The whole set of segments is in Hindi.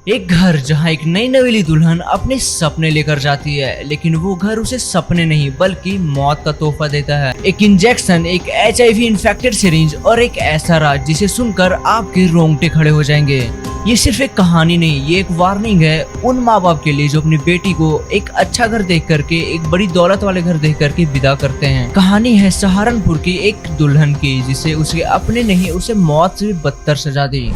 एक घर जहां एक नई नवेली दुल्हन अपने सपने लेकर जाती है, लेकिन वो घर उसे सपने नहीं बल्कि मौत का तोहफा देता है। एक इंजेक्शन, एक HIV इन्फेक्टेड सिरिंज और एक ऐसा राज जिसे सुनकर आपके रोंगटे खड़े हो जाएंगे। ये सिर्फ एक कहानी नहीं, ये एक वार्निंग है उन माँ बाप के लिए जो अपनी बेटी को एक अच्छा घर देख करके, एक बड़ी दौलत वाले घर देख करके विदा करते हैं। कहानी है सहारनपुर की एक दुल्हन की जिसे उसके अपने नहीं, उसे मौत से भी बदतर सजा दी।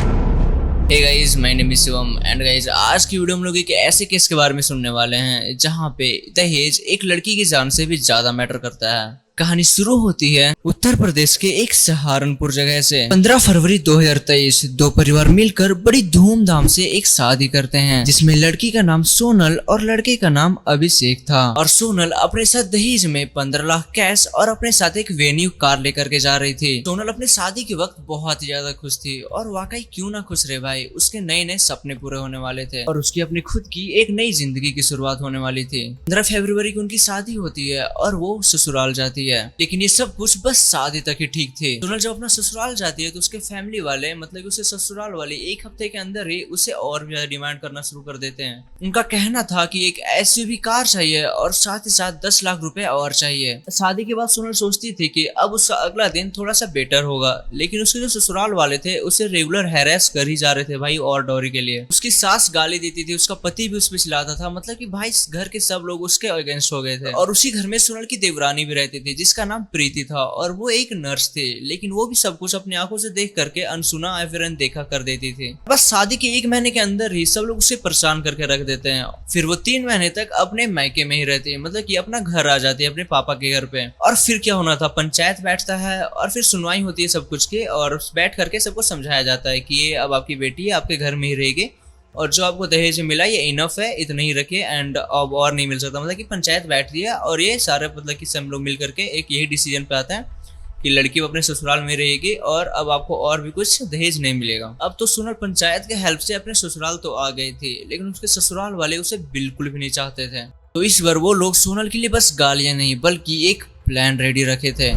Hey guys, my name is Shivam and guys, आज की वीडियो में लोग एक ऐसे केस के बारे में सुनने वाले हैं जहां पे दहेज एक लड़की की जान से भी ज्यादा मैटर करता है। कहानी शुरू होती है उत्तर प्रदेश के एक सहारनपुर जगह से। 15 फरवरी 2023 दो परिवार मिलकर बड़ी धूमधाम से एक शादी करते हैं जिसमें लड़की का नाम सोनल और लड़के का नाम अभिषेक था। और सोनल अपने साथ दहेज में 15 लाख कैश और अपने साथ एक वेन्यू कार लेकर के जा रही थी। सोनल अपने शादी के वक्त बहुत ही ज्यादा खुश थी और वाकई क्यों ना खुश रहे भाई, उसके नए नए सपने पूरे होने वाले थे और उसकी अपनी खुद की एक नई जिंदगी की शुरुआत होने वाली थी। 15 फरवरी को उनकी शादी होती है और वो ससुराल जाती है। लेकिन ये सब कुछ बस शादी तक ही ठीक थे। सोनल जब अपना ससुराल जाती है तो उसके फैमिली वाले, मतलब उसे ससुराल वाले एक हफ्ते के अंदर ही उसे और भी ज्यादा डिमांड करना शुरू कर देते हैं। उनका कहना था कि एक SUV कार चाहिए और साथ ही साथ 10 लाख रुपए और चाहिए। शादी के बाद सोनल सोचती थी कि अब उसका अगला दिन थोड़ा सा बेटर होगा, लेकिन उसके जो ससुराल वाले थे उसे रेगुलर हैरेस कर ही जा रहे थे भाई और डॉरी के लिए। उसकी सास गाली देती थी, उसका पति भी उस पर चिल्लाता था, मतलब कि भाई घर के सब लोग उसके अगेंस्ट हो गए थे। और उसी घर में सोनल की देवरानी भी रहती थी जिसका नाम प्रीति था और वो एक नर्स थी, लेकिन वो भी सब कुछ अपनी आंखों से देख करके अनसुना या फिर अनदेखा कर देती थी। बस शादी के 1 महीने के अंदर ही सब लोग उसे परेशान करके रख देते हैं। फिर वो 3 महीने तक अपने मायके में ही रहती है, मतलब कि अपना घर आ जाती है अपने पापा के घर पे। और फिर क्या होना था, पंचायत बैठता है और फिर सुनवाई होती है सब कुछ की, और बैठ करके सबको समझाया जाता है कि ये अब आपकी बेटी है, आपके घर में ही रहेगी और जो आपको दहेज मिला ये इनफ है, इतना ही रखिए एंड अब और नहीं मिल सकता। मतलब कि पंचायत बैठती है और ये सारे मतलब कि सब लोग मिल करके एक यही डिसीजन पे आता है कि लड़की अपने ससुराल में रहेगी और अब आपको और भी कुछ दहेज नहीं मिलेगा। अब तो सोनल पंचायत के हेल्प से अपने ससुराल तो आ गई थी, लेकिन उसके ससुराल वाले उसे बिल्कुल भी नहीं चाहते थे। तो इस बार वो लोग सोनल के लिए बस गालियां नहीं बल्कि एक प्लान रेडी रखे थे,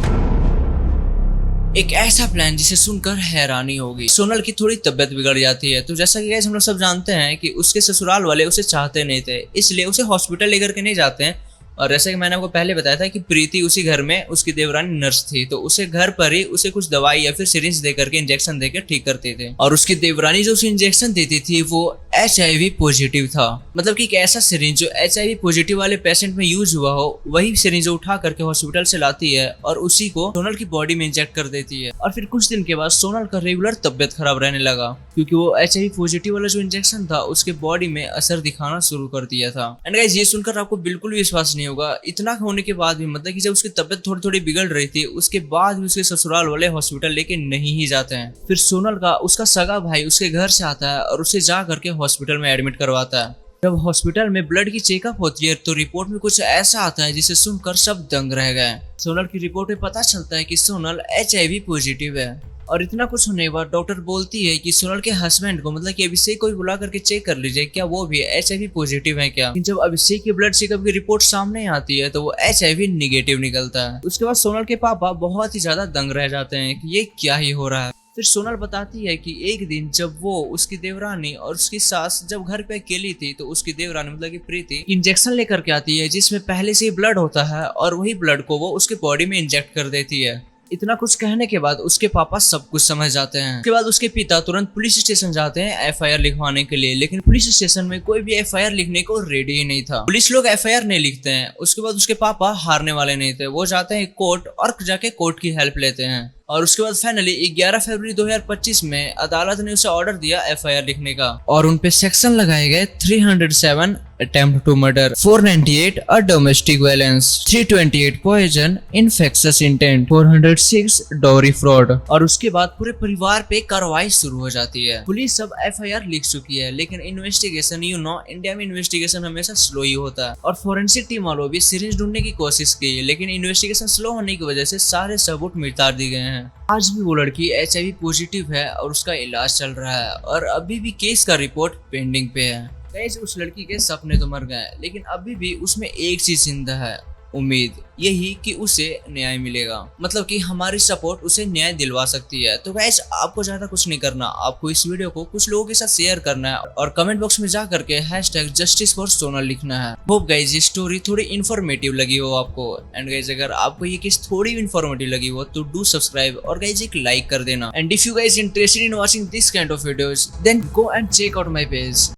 एक ऐसा प्लान जिसे सुनकर हैरानी होगी। सोनल की थोड़ी तबियत बिगड़ जाती है, तो जैसा कि गाइस हम लोग सब जानते हैं कि उसके ससुराल वाले उसे चाहते नहीं थे, इसलिए उसे हॉस्पिटल लेकर के नहीं जाते हैं। और जैसे कि मैंने आपको पहले बताया था कि प्रीति उसी घर में उसकी देवरानी नर्स थी, तो उसे घर पर ही उसे कुछ दवाई या फिर सिरिंज दे करके इंजेक्शन देकर ठीक करते थे। और उसकी देवरानी जो उसे इंजेक्शन देती थी वो HIV पॉजिटिव था, मतलब कि एक ऐसा सिरिंज जो HIV पॉजिटिव वाले पेशेंट में यूज हुआ हो, वही सिरिंज उठा करके हॉस्पिटल से लाती है और उसी को सोनल की बॉडी में इंजेक्ट कर देती है। और फिर कुछ दिन के बाद सोनल का रेगुलर तबियत खराब रहने लगा क्योंकि वो HIV पॉजिटिव वाला जो इंजेक्शन था उसके बॉडी में असर दिखाना शुरू कर दिया था। एंड गाइस, ये सुनकर आपको बिल्कुल विश्वास नहीं होगा, इतना होने के बाद भी, मतलब कि जब उसकी तबियत थोड़ी थोड़ी बिगड़ रही थी उसके बाद भी उसके ससुराल वाले हॉस्पिटल लेके नहीं ही जाते हैं। फिर सोनल का उसका सगा भाई उसके घर से आता है और उसे जा करके हॉस्पिटल में एडमिट करवाता है। जब हॉस्पिटल में ब्लड की चेकअप होती है तो रिपोर्ट में कुछ ऐसा आता है जिसे सुनकर सब दंग रह गए। सोनल की रिपोर्ट में पता चलता है कि सोनल HIV पॉजिटिव है। और इतना कुछ होने के बाद डॉक्टर बोलती है कि सोनल के हस्बैंड को, मतलब कि अभिषेक को भी बुला करके चेक कर लीजिए क्या वो भी HIV पॉजिटिव है क्या। जब अभिषेक की ब्लड चेकअप की रिपोर्ट सामने आती है तो वो HIV निगेटिव निकलता है। उसके बाद सोनल के पापा बहुत ही ज्यादा दंग रह जाते हैं कि ये क्या ही हो रहा है। फिर सोनल बताती है कि एक दिन जब वो, उसकी देवरानी और उसकी सास जब घर पे अकेली थी तो उसकी देवरानी मतलब कि प्रीति इंजेक्शन लेकर के आती है जिसमें पहले से ही ब्लड होता है और वही ब्लड को वो उसके बॉडी में इंजेक्ट कर देती है। इतना कुछ कहने के बाद उसके पापा सब कुछ समझ जाते हैं। उसके बाद उसके पिता तुरंत पुलिस स्टेशन जाते हैं FIR लिखवाने के लिए, लेकिन पुलिस स्टेशन में कोई भी FIR लिखने को रेडी ही नहीं था। पुलिस लोग FIR नहीं लिखते हैं। उसके बाद उसके पापा हारने वाले नहीं थे, वो जाते हैं कोर्ट और जाके कोर्ट की हेल्प लेते हैं। और उसके बाद फाइनली 11 फरवरी 2025 में अदालत ने उसे ऑर्डर दिया FIR लिखने का और उनपे सेक्शन लगाए गए 307 attempt to murder, 498 domestic violence, 328 poison, infectious intent, 406 dowry fraud. और उसके बाद पूरे परिवार पे कार्रवाई शुरू हो जाती है। पुलिस सब FIR लिख चुकी है, लेकिन इन्वेस्टिगेशन इंडिया में इन्वेस्टिगेशन हमेशा स्लो ही होता है। और फोरेंसिक टीम वालों भी सिरिंज ढूंढने की कोशिश की, लेकिन इन्वेस्टिगेशन स्लो होने की वजह से सारे सबूत मिटा दिए गए हैं। आज भी वो लड़की HIV पॉजिटिव है और उसका इलाज चल रहा है और अभी भी केस का रिपोर्ट पेंडिंग पे है। गाइस, उस लड़की के सपने तो मर गए, लेकिन अभी भी उसमें एक चीज जिंदा है उम्मीद यही कि उसे न्याय मिलेगा, मतलब कि हमारी सपोर्ट उसे न्याय दिलवा सकती है। तो गाइस आपको ज्यादा कुछ नहीं करना, आपको इस वीडियो को कुछ लोगों के साथ शेयर करना है और कमेंट बॉक्स में जा करके #Justice for Sonal लिखना है। होप गाइस ये स्टोरी थोड़ी इन्फॉर्मेटिव लगी हो आपको। एंड गाइस अगर आपको ये केस थोड़ी इन्फॉर्मेटिव लगी हो तो डू सब्सक्राइब और गाइस एक लाइक कर देना। And if you guys interested in watching this kind of videos then go and check out my page.